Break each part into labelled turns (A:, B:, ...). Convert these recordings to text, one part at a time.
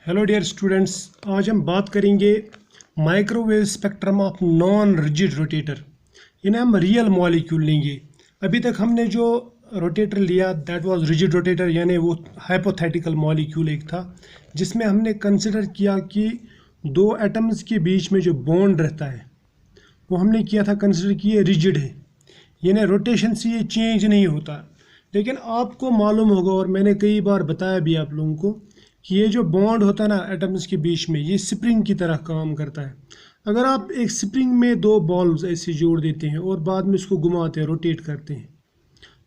A: Hello dear students, आज हम बात करेंगे microwave spectrum of non rigid rotator. इन्हें हम रियल मॉलिक्यूल लेंगे। अभी तक हमने जो रोटेटर लिया दैट वाज रिजिड रोटेटर, यानी वो हाइपोथेटिकल मॉलिक्यूल एक था जिसमें हमने कंसिडर किया कि दो एटम्स के बीच में जो बॉन्ड रहता है वो हमने किया था कंसिडर कि ये रिजिड है, यानी रोटेशन से ये चेंज नहीं होता। लेकिन आपको मालूम होगा और मैंने कई बार बताया भी आप लोगों को कि ये जो बॉन्ड होता है ना एटम्स के बीच में, ये स्प्रिंग की तरह काम करता है। अगर आप एक स्प्रिंग में दो बॉल्स ऐसे जोड़ देते हैं और बाद में इसको घुमाते हैं, रोटेट करते हैं,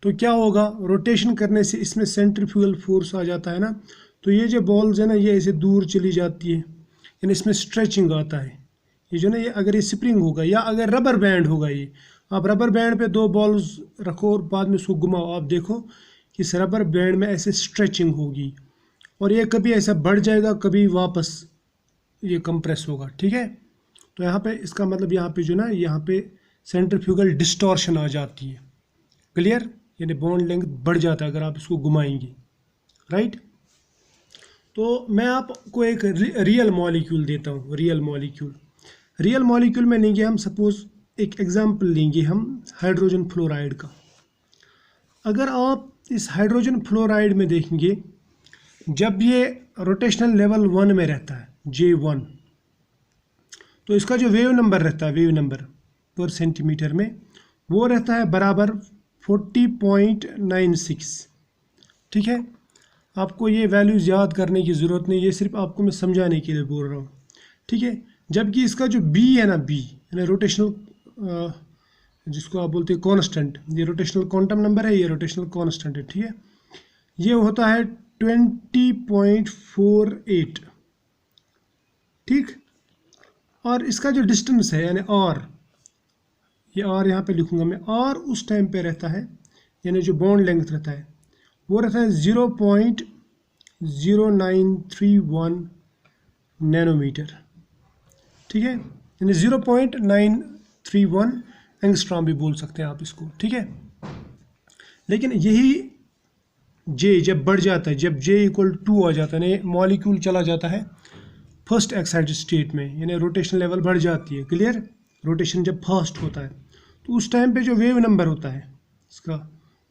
A: तो क्या होगा? रोटेशन करने से इसमें सेंट्रीफ्यूगल फोर्स आ जाता है ना, तो ये जो बॉल्स है ना ये ऐसे दूर चली जाती है, यानी इसमें स्ट्रेचिंग आता है। ये जो ना ये अगर ये स्प्रिंग होगा या अगर रबर बैंड होगा, ये आप रबर बैंड पे दो बॉल्स रखो और बाद में उसको घुमाओ, आप देखो कि इस रबर बैंड में ऐसे स्ट्रेचिंग होगी और ये कभी ऐसा बढ़ जाएगा, कभी वापस ये कंप्रेस होगा। ठीक है, तो यहाँ पे इसका मतलब यहाँ पे जो ना यहाँ पे सेंट्रीफ्यूगल डिस्टॉर्शन आ जाती है। क्लियर? यानी बॉन्ड लेंथ बढ़ जाता है अगर आप इसको घुमाएंगे। राइट? तो मैं आपको एक रियल मॉलिक्यूल देता हूँ। रियल मॉलिक्यूल में लेंगे हम, सपोज एक एग्जाम्पल लेंगे हम हाइड्रोजन फ्लोराइड का। अगर आप इस हाइड्रोजन फ्लोराइड में देखेंगे, जब ये रोटेशनल लेवल 1 में रहता है J1, तो इसका जो वेव नंबर रहता है, वेव नंबर पर सेंटीमीटर में, वो रहता है बराबर 40.96। ठीक है, आपको ये वैल्यूज़ याद करने की ज़रूरत नहीं, ये सिर्फ आपको मैं समझाने के लिए बोल रहा हूँ। ठीक है, जबकि इसका जो B है ना, B यानी रोटेशनल, जिसको आप बोलते हैं कांस्टेंट, ये रोटेशनल क्वांटम नंबर है, ये रोटेशनल कांस्टेंट है। ठीक है, ये होता है 20.48। ठीक, और इसका जो डिस्टेंस है यानी R, ये R यहाँ पे लिखूंगा मैं, R उस टाइम पे रहता है, यानी जो बॉन्ड लेंथ रहता है वो रहता है 0.0931 नैनोमीटर। ठीक है, यानी 0.931 एंगस्ट्रॉम भी बोल सकते हैं आप इसको। ठीक है, लेकिन यही J जब बढ़ जाता है, जब J = 2 आ जाता है, यानी मॉलिक्यूल चला जाता है फर्स्ट एक्साइटेड स्टेट में, यानी रोटेशन लेवल बढ़ जाती है। क्लियर? रोटेशन जब फास्ट होता है तो उस टाइम पे जो वेव नंबर होता है इसका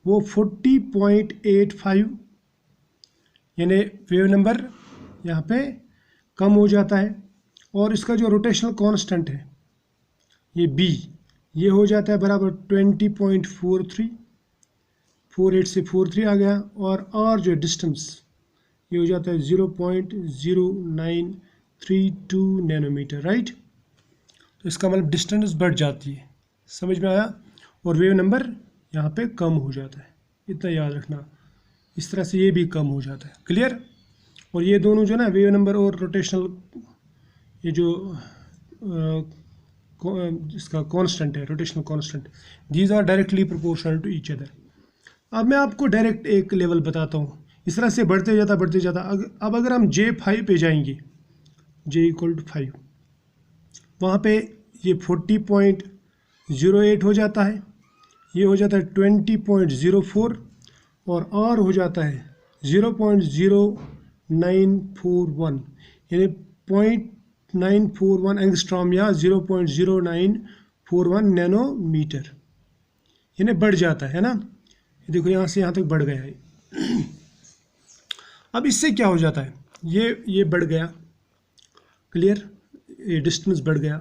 A: वो 40.85, यानी वेव नंबर यहाँ पे कम हो जाता है। और इसका जो रोटेशनल कांस्टेंट है ये B, ये हो जाता है बराबर 20.43, 48 से 43 आ गया, और R जो डिस्टेंस ये हो जाता है 0.0932 नैनोमीटर। राइट? तो इसका मतलब डिस्टेंस बढ़ जाती है। समझ में आया? और वेव नंबर यहाँ पे कम हो जाता है, इतना याद रखना। इस तरह से ये भी कम हो जाता है। क्लियर? और ये दोनों जो ना वेव नंबर और रोटेशनल, ये जो इसका कांस्टेंट है, rotational constant, these are directly proportional to each other. अब मैं आपको डायरेक्ट एक लेवल बताता हूँ, इस तरह से बढ़ते जाता। अब अगर हम J5 पे जाएंगे, J = 5, वहाँ पे ये 40.08 हो जाता है, ये हो जाता है 20.04, और R हो जाता है 0.0941, यानी 0.941 एंगस्ट्रॉम या 0.0941 नैनोमीटर, यानी बढ़ जाता है ना। देखो यहाँ से यहाँ तक बढ़ गया है। अब इससे क्या हो जाता है, ये बढ़ गया। क्लियर? ये डिस्टेंस बढ़ गया।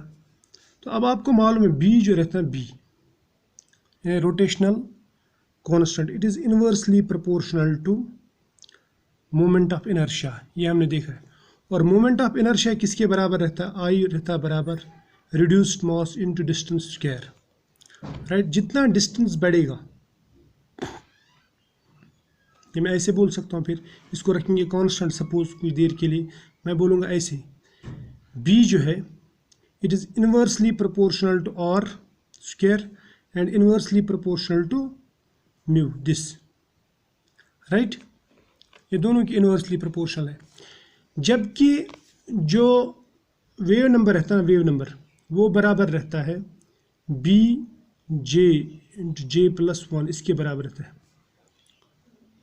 A: तो अब आपको मालूम है B जो रहता है, B rotational constant, it is inversely proportional to moment of inertia, ये हमने देखा है। और मोमेंट ऑफ इनर्शिया किसके बराबर रहता है? I रहता है बराबर reduced mass into distance square. Right? जितना डिस्टेंस बढ़ेगा, ये मैं ऐसे बोल सकता हूँ, फिर इसको रखेंगे कांस्टेंट सपोज कुछ देर के लिए, मैं बोलूँगा ऐसे, B जो है it is inversely proportional to R square and inversely proportional to mu this. Right? ये दोनों की इनवर्सली प्रोपोर्शनल है। जबकि जो वेव नंबर रहता है ना, वेव नंबर वो बराबर रहता है BJ × J+1, इसके बराबर रहता है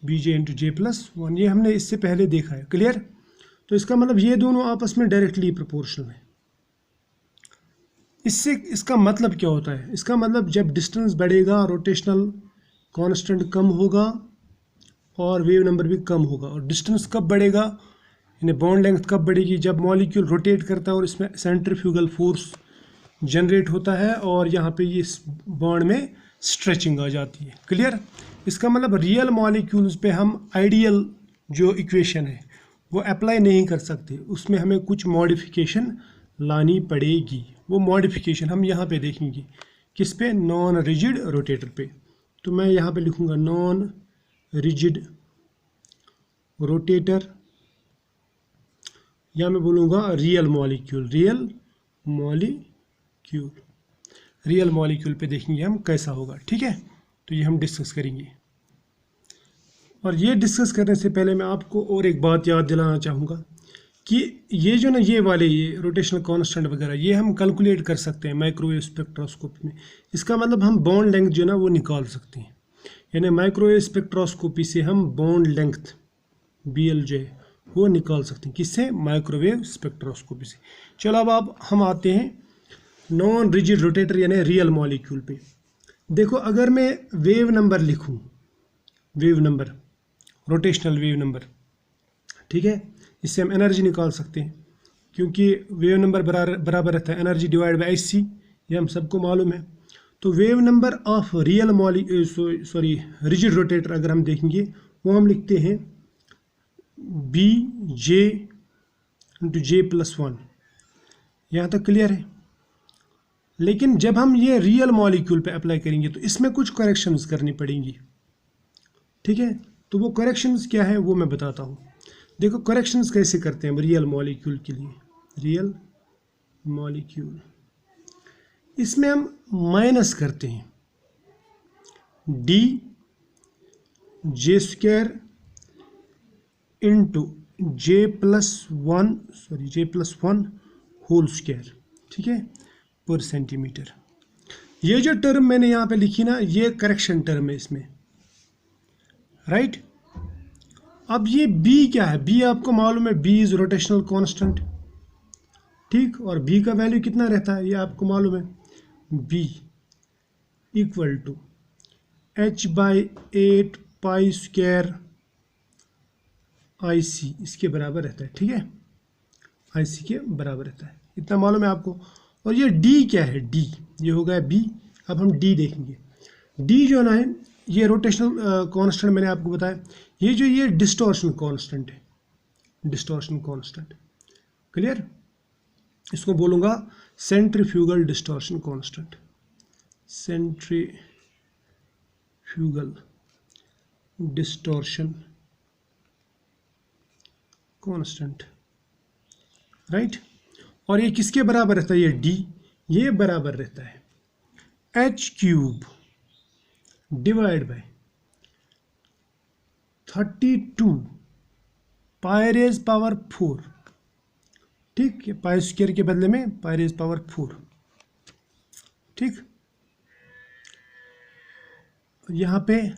A: BJ × J+1। ये हमने इससे पहले देखा है। क्लियर? तो इसका मतलब ये दोनों आपस में डायरेक्टली प्रोपोर्शनल है। इससे इसका मतलब क्या होता है? इसका मतलब जब डिस्टेंस बढ़ेगा रोटेशनल कांस्टेंट कम होगा और वेव नंबर भी कम होगा। और डिस्टेंस कब बढ़ेगा, यानी बॉन्ड लेंथ कब बढ़ेगी? जब मॉलिक्यूल रोटेट करता है और इसमें सेंट्रीफ्यूगल फोर्स जनरेट होता है और यहाँ पे ये इस बॉन्ड में स्ट्रेचिंग आ जाती है। क्लियर? इसका मतलब रियल मॉलिक्यूल्स पे हम आइडियल जो इक्वेशन है वो अप्लाई नहीं कर सकते, उसमें हमें कुछ मॉडिफिकेशन लानी पड़ेगी। वो मॉडिफिकेशन हम यहाँ पे देखेंगे। किस पे? नॉन रिजिड रोटेटर पे। तो मैं यहाँ पे लिखूँगा नॉन रिजिड रोटेटर, या मैं बोलूँगा रियल मॉलिक्यूल। रियल मॉलिक्यूल पे देखेंगे हम कैसा होगा। ठीक है, तो ये हम डिस्कस करेंगे। और ये डिस्कस करने से पहले मैं आपको और एक बात याद दिलाना चाहूँगा कि ये जो ना ये वाले ये रोटेशनल कांस्टेंट वगैरह ये हम कैलकुलेट कर सकते हैं माइक्रोवेव स्पेक्ट्रोस्कोपी में। इसका मतलब हम बॉन्ड लेंथ जो ना वो निकाल सकते हैं, यानी माइक्रोवेव स्पेक्ट्रोस्कोपी से हम बॉन्ड लेंथ BL जो है वो निकाल सकते हैं। किससे? माइक्रोवेव स्पेक्ट्रोस्कोपी से। चलो अब हम आते हैं नॉन रिजिड रोटेटर यानी रियल मॉलिक्यूल पे। देखो, अगर मैं वेव नंबर लिखूं, wave number, rotational wave number, ठीक है, इससे हम एनर्जी निकाल सकते हैं, क्योंकि वेव नंबर बराबर रहता है एनर्जी डिवाइड बाई hc, ये हम सबको मालूम है। तो wave number of real rigid rotator अगर हम देखेंगे वो हम लिखते हैं BJ × J+1। यहाँ तक क्लियर है? लेकिन जब हम ये रियल मॉलिक्यूल पे अप्लाई करेंगे तो इसमें कुछ करेक्शंस करनी पड़ेंगी। ठीक है, तो वो करेक्शंस क्या है वो मैं बताता हूँ। देखो, करेक्शंस कैसे करते हैं रियल मॉलिक्यूल के लिए। रियल मॉलिक्यूल, इसमें हम माइनस करते हैं J² into J+1 whole square, ठीक है, पर सेंटीमीटर। ये जो टर्म मैंने यहाँ पे लिखी ना, ये करेक्शन टर्म है इसमें, राइट। अब ये B क्या है? B आपको मालूम है, B इज रोटेशनल कांस्टेंट, ठीक, और B का वैल्यू कितना रहता है ये आपको मालूम है। B equal to h/8 π² IC, इसके बराबर रहता है। ठीक है, IC के बराबर रहता है, इतना मालूम है आपको। और ये D क्या है? D ये हो गया B। अब हम D देखेंगे। D जो है ये रोटेशनल कांस्टेंट मैंने आपको बताया, ये डिस्टॉर्शन कांस्टेंट है, डिस्टॉर्शन कांस्टेंट। क्लियर? इसको बोलूँगा centrifugal distortion constant, centrifugal distortion constant, right. और ये किसके बराबर रहता है? ये D, ये बराबर रहता है h³ डिवाइड बाय 32 π⁴, ठीक, π² के बदले में π⁴, ठीक। यहाँ पे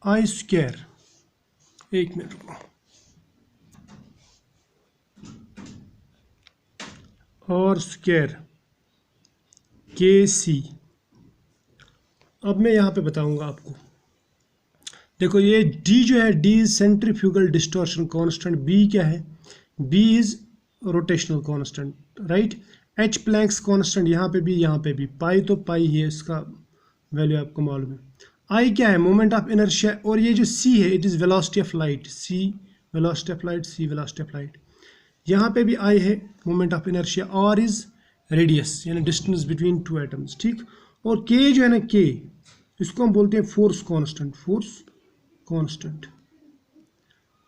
A: I², एक मिनट रुको, और स्क्वायर KC। अब मैं यहाँ पे बताऊँगा आपको। देखो, ये D जो है, D is centrifugal distortion constant. B क्या है? B is rotational constant, right. H Planck's constant, यहाँ पे भी, यहाँ पे भी। पाई तो पाई है, इसका वैल्यू आपको मालूम है। I क्या है? Moment of inertia. और ये जो C है, it is velocity of light. C velocity of light, C velocity of light. यहाँ पे भी I है, moment of inertia. R is radius, यानी डिस्टेंस बिटवीन टू एटम्स, ठीक। और K जो है ना, K, इसको हम बोलते हैं फोर्स कांस्टेंट, फोर्स कांस्टेंट।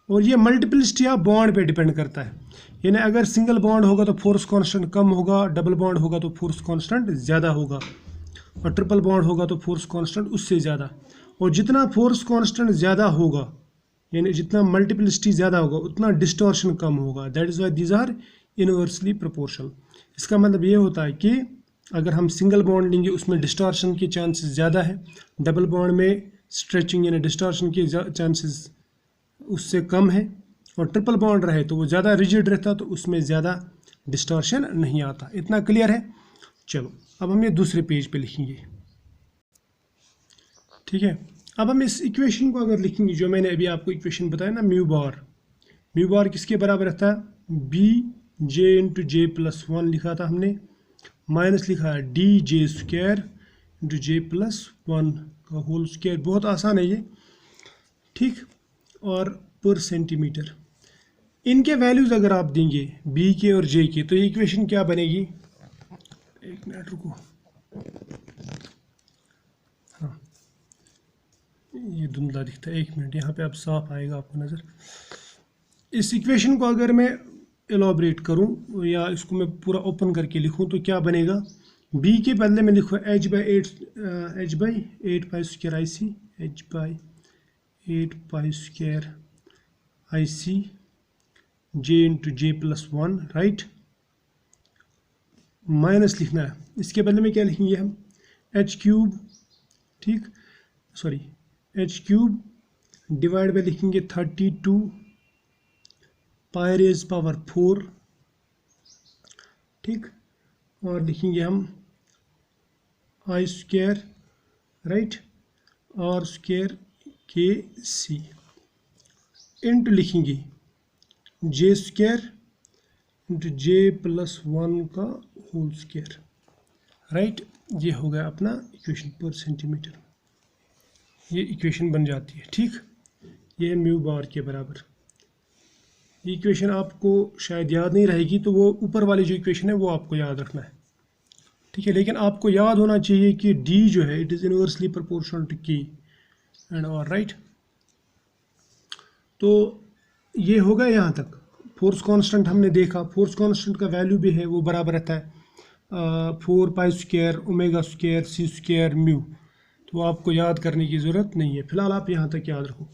A: और ये मल्टीप्लिसिटी ऑफ बॉन्ड पे डिपेंड करता है, यानी अगर सिंगल बॉन्ड होगा तो फोर्स कांस्टेंट कम होगा, डबल बॉन्ड होगा तो फोर्स कांस्टेंट ज़्यादा होगा, और ट्रिपल बॉन्ड होगा तो फोर्स कांस्टेंट उससे ज़्यादा। और जितना फोर्स कांस्टेंट ज़्यादा होगा, यानी जितना मल्टीप्लिसिटी ज़्यादा होगा, उतना डिस्टॉर्शन कम होगा। That is why these are inversely proportional. इसका मतलब ये होता है कि अगर हम सिंगल बॉन्ड लेंगे उसमें डिस्टॉर्शन के चांसेस ज़्यादा है, डबल बॉन्ड में स्ट्रेचिंग यानी डिस्टॉर्शन के चांसेस उससे कम है, और ट्रिपल बॉन्ड रहे तो वो ज़्यादा रिजिड रहता, तो उसमें ज़्यादा डिस्टॉर्शन नहीं आता। इतना क्लियर है? चलो अब हम ये दूसरे पेज पे लिखेंगे, ठीक है। अब हम इस इक्वेशन को अगर लिखेंगे, जो मैंने अभी आपको इक्वेशन बताया ना, म्यू बार किसके बराबर रहता है? बी जे इंटू जे प्लस वन लिखा था हमने, माइनस लिखा है डी जे स्क्वायर इंटू जे प्लस वन का होल स्क्वायर। बहुत आसान है ये, ठीक। और पर सेंटीमीटर, इनके वैल्यूज़ अगर आप देंगे बी के और जे के, तो ये इक्वेशन क्या बनेगी? एक मिनट रुको, हाँ ये धुंधला दिखता है, एक मिनट, यहाँ पे अब साफ आएगा आपको नज़र। इस इक्वेशन को अगर मैं एलोबरेट करूँ या इसको मैं पूरा ओपन करके लिखूँ तो क्या बनेगा? b के बदले में लिखो h by 8 pi square I C, h by 8 pi square I C J into J plus one, right. Minus लिखना है, इसके बदले में क्या लिखेंगे हम? h क्यूब, ठीक, sorry h cube divide by लिखेंगे 32 पाई रेज पावर 4, ठीक। और लिखेंगे हम आई स्क्वायर, राइट, और स्क्वायर के सी इंटू लिखेंगे जे स्क्वायर इंटू जे प्लस वन का होल स्क्वायर, राइट। ये हो गया अपना इक्वेशन पर सेंटीमीटर, ये इक्वेशन बन जाती है, ठीक। ये है म्यू बार के बराबर। ये इक्वेशन आपको शायद याद नहीं रहेगी, तो वो ऊपर वाली जो इक्वेशन है वो आपको याद रखना है, ठीक है। लेकिन आपको याद होना चाहिए कि d जो है it is inversely proportional to k and और, राइट। तो ये हो गया यहाँ तक। फोर्स कांस्टेंट हमने देखा, फोर्स कांस्टेंट का वैल्यू भी है वो बराबर रहता है 4 पाई स्क्वायर ओमेगा स्क्वायर सी स्क्वायर म्यू, तो आपको याद करने की ज़रूरत नहीं है, फिलहाल आप यहाँ तक याद रखो।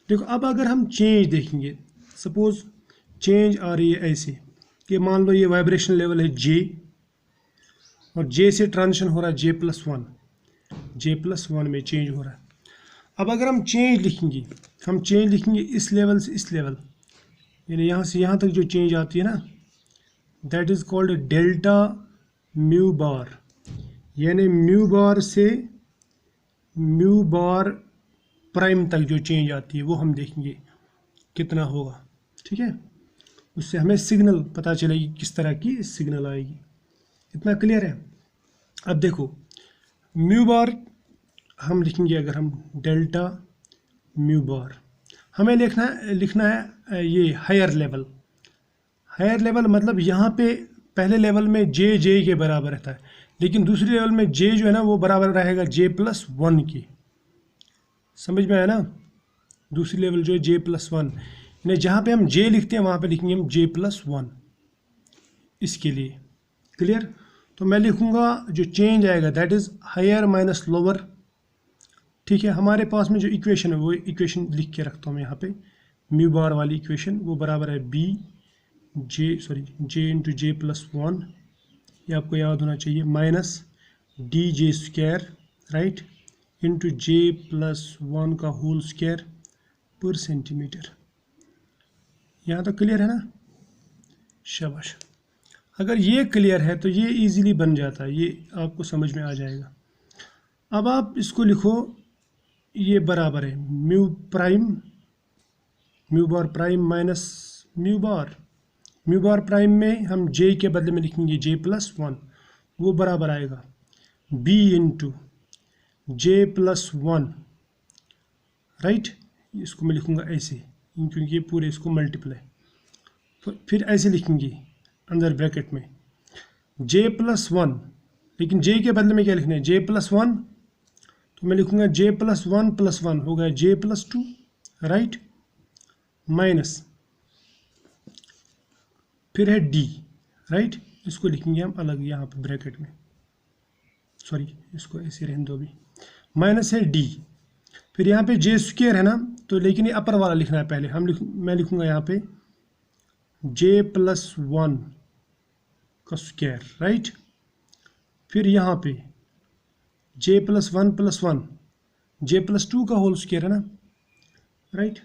A: देखो अब अगर हम चेंज देखेंगे, सपोज चेंज आ रही है ऐसे कि मान लो ये वाइब्रेशन लेवल है J और J से ट्रांजिशन हो रहा है J प्लस वन में चेंज हो रहा है। अब अगर हम चेंज लिखेंगे, हम चेंज लिखेंगे इस लेवल से इस लेवल, यानी यहाँ से यहाँ तक जो चेंज आती है ना, that is called delta mu bar, यानी म्यू बार से म्यू बार प्राइम तक जो चेंज आती है वो हम देखेंगे कितना होगा, ठीक है। उससे हमें सिग्नल पता चलेगी किस तरह की सिग्नल आएगी। इतना क्लियर है? अब देखो म्यू बार हम लिखेंगे, अगर हम डेल्टा म्यू बार, हमें लिखना है ये हायर लेवल मतलब यहाँ पे पहले लेवल में जे के बराबर रहता है, लेकिन दूसरी लेवल में जे जो है ना वो बराबर रहेगा जे प्लस वन के। समझ में आया ना? दूसरी लेवल जो है जे प्लस वन, यानी जहाँ पे हम जे लिखते हैं वहाँ पे लिखेंगे हम जे प्लस वन, इसके लिए। क्लियर? तो मैं लिखूँगा जो चेंज आएगा that is higher minus lower, ठीक है। हमारे पास में जो इक्वेशन है वो इक्वेशन लिख के रखता हूँ मैं यहाँ पे, म्यू बार वाली इक्वेशन, वो बराबर है जे इंटू जे प्लस वन, ये आपको याद होना चाहिए, minus d j square, right, into जे प्लस वन का होल स्क्वायर पर सेंटीमीटर। यहाँ तक क्लियर है ना? शाबाश। अगर ये क्लियर है तो ये इजीली बन जाता है, ये आपको समझ में आ जाएगा। अब आप इसको लिखो, ये बराबर है mu bar prime minus mu bar prime में हम जे के बदले में लिखेंगे जे प्लस वन, वो बराबर आएगा बी इंटू जे प्लस वन, राइट। इसको मैं लिखूँगा ऐसे क्योंकि ये पूरे इसको मल्टीप्लाई, फिर ऐसे लिखेंगे अंदर ब्रैकेट में जे प्लस वन, लेकिन जे के बदले में क्या लिखना है? जे प्लस वन, तो मैं लिखूँगा जे प्लस वन हो गया जे प्लस टू, राइट, माइनस फिर है डी, राइट। इसको लिखेंगे हम अलग यहाँ पे ब्रैकेट में, सॉरी इसको ऐसे रहने दो अभी, माइनस है डी, फिर यहाँ पे जे स्क्वायर है ना, तो लेकिन ये अपर वाला लिखना है पहले। मैं लिखूँगा यहाँ पे जे प्लस वन का स्क्वायर, राइट, फिर यहाँ पे जे प्लस वन जे प्लस टू का होल स्क्वायर है ना, राइट।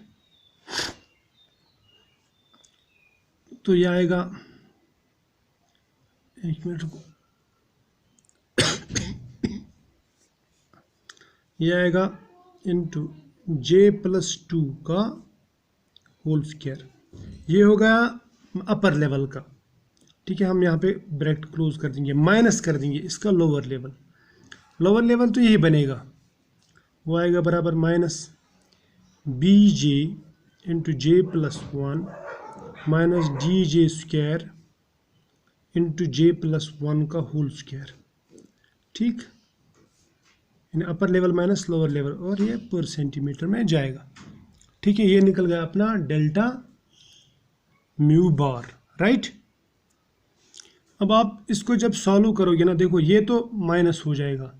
A: तो ये आएगा, एक मिनट रुको, ये आएगा इंटू J+2 का होल स्क्वायर। ये हो गया अपर लेवल का, ठीक है। हम यहाँ पे ब्रैकेट क्लोज कर देंगे, माइनस कर देंगे इसका लोअर लेवल। लोअर लेवल तो यही बनेगा, वो आएगा बराबर minus BJ into J+1 minus DJ square into J+1 का होल स्क्वायर, ठीक। Upper level minus lower level, और ये पर सेंटीमीटर में जाएगा, ठीक है। ये निकल गया अपना डेल्टा म्यू बार, राइट। अब आप इसको जब सॉल्व करोगे ना, देखो ये तो माइनस हो जाएगा,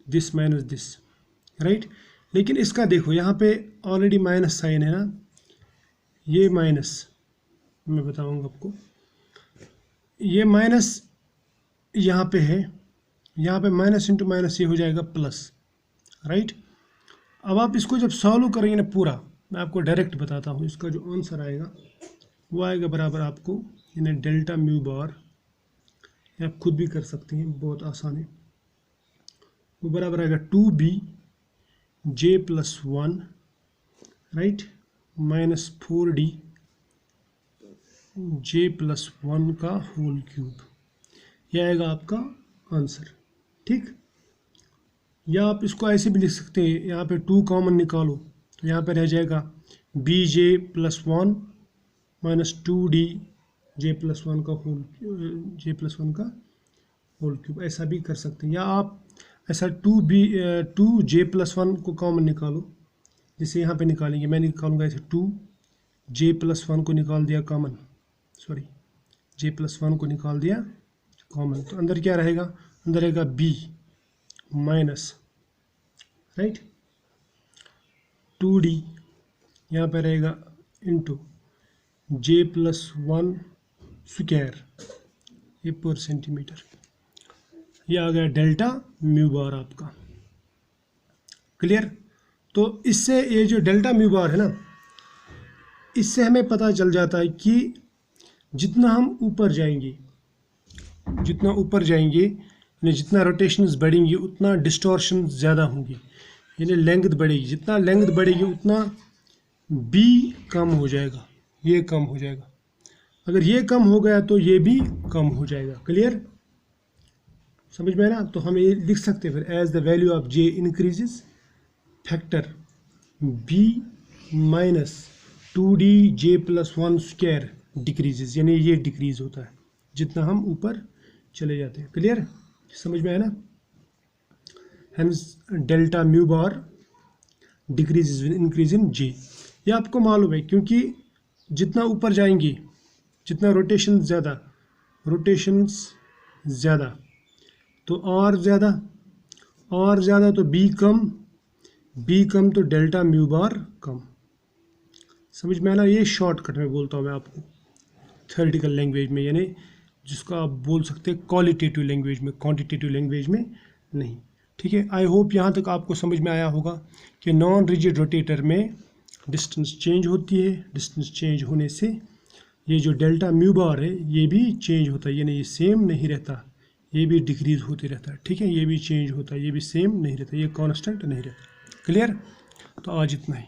A: दिस माइनस दिस, राइट। लेकिन इसका देखो यहाँ पे ऑलरेडी माइनस साइन है ना, ये माइनस, मैं बताऊंगा आपको, ये माइनस यहाँ पे है, यहाँ पे माइनस इंटू माइनस ये हो जाएगा प्लस, राइट। अब आप इसको जब सॉल्व करेंगे ना पूरा, मैं आपको डायरेक्ट बताता हूँ, इसका जो आंसर आएगा वो आएगा बराबर आपको यानी डेल्टा म्यू बार, आप खुद भी कर सकते हैं, बहुत आसान है। वो बराबर आएगा 2B J+1 right minus 4D J+1 का होल क्यूब, यह आएगा आपका आंसर, ठीक। या आप इसको ऐसे भी लिख सकते हैं, यहाँ पे 2 कॉमन निकालो तो यहाँ पे रह जाएगा BJ+1 माइनस 2D J+1 का होल क्यूब, ऐसा भी कर सकते हैं। या आप ऐसा 2J+1 को कॉमन निकालो, जिसे यहाँ पे निकालेंगे, मैं निकालूंगा ऐसे 2J+1 को निकाल दिया कॉमन, सॉरी J+1 को निकाल दिया कॉमन, तो अंदर क्या रहेगा, अंदर रहेगा B माइनस राइट 2D, यहाँ पे रहेगा इंटू J+1 स्क्वायर, ये पर सेंटीमीटर, ये आ गया डेल्टा म्यू बार आपका, क्लियर। तो इससे ये जो डेल्टा म्यू बार है ना, इससे हमें पता चल जाता है कि जितना हम ऊपर जाएंगे, जितना ऊपर जाएंगे यानी जितना रोटेशंस बढ़ेंगी उतना डिस्टॉर्शन ज़्यादा होंगी, यानी लेंथ बढ़ेगी, जितना लेंथ बढ़ेगी उतना B कम हो जाएगा, ये कम हो जाएगा, अगर ये कम हो गया तो ये भी कम हो जाएगा, क्लियर, समझ में ना। तो हम ये लिख सकते हैं फिर as the value of J increases factor B minus 2D J+1 square decreases, यानी ये डिक्रीज होता है जितना हम ऊपर चले जाते हैं, क्लियर, समझ में आया ना। Hence delta mu bar decreases with increase in J, ये आपको मालूम है क्योंकि जितना ऊपर जाएंगे, जितना रोटेशंस ज़्यादा तो R ज़्यादा तो B कम तो डेल्टा म्यू बार कम, समझ में आना। ये शॉर्टकट में बोलता हूँ मैं आपको थ्योरेटिकल लैंग्वेज में, यानी जिसको आप बोल सकते हैं क्वालिटेटिव लैंग्वेज में, क्वांटिटेटिव लैंग्वेज में नहीं, ठीक है। आई होप यहाँ तक आपको समझ में आया होगा कि नॉन रिजिड रोटेटर में डिस्टेंस चेंज होती है, डिस्टेंस चेंज होने से ये जो डेल्टा म्यू बार है ये भी चेंज होता है, यानी ये सेम नहीं रहता, ये भी डिक्रीज होते रहता है, ठीक है। ये भी चेंज होता है, ये भी सेम नहीं रहता, ये कांस्टेंट नहीं रहता, क्लियर। तो आज इतना ही।